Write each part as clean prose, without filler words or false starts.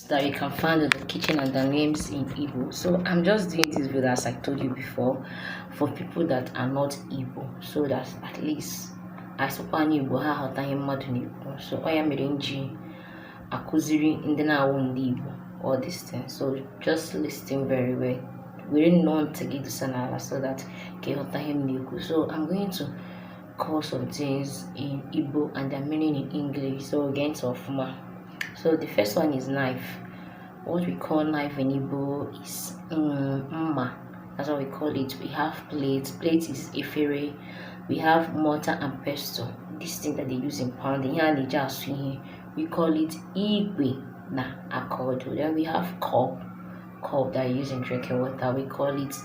that you can find in the kitchen and the names in Igbo. So I'm just doing this video as I told you before for people that are not Igbo, so that at least I suppose Igbo ha hota mmadụ n'Igbo. So I am nji akuziri ndị na-awụ ndị Igbo all these things. So just listen very well. We didn't know to get the sanala so that ke hota him n'Igbo. So I'm going to call some things in Igbo and their meaning in English. So again, so so the first one is knife. What we call knife in Igbo is mma. That's what we call it. We have plate. Plate is efere. We have mortar and pestle. This thing that they use in pounding. We call it igwe na akodo. Then we have cup. Cup that you use in drinking water. We call it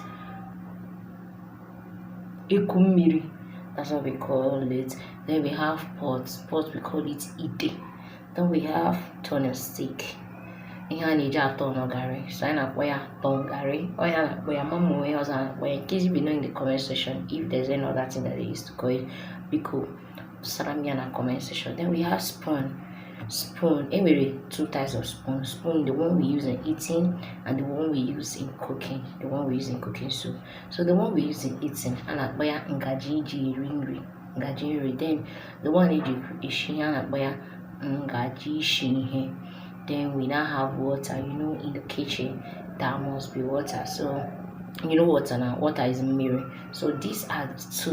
ikumiri. That's what we call it. Then we have pot. Pot we call it ide. Then we have turning stick. So I na tongari. In case you be knowing in the comment section if there's any other thing that they used to call it, because in the comment section. Then we have spoon. Spoon. Anyway, two types of spoon. Spoon, the one we use in eating and the one we use in cooking. The one we use in cooking soup. So the one we use in eating, and ngaji ringri. Then the one ngaji. Then we now have water. In the kitchen there must be water. So water now. Water is mirror. So these are the tools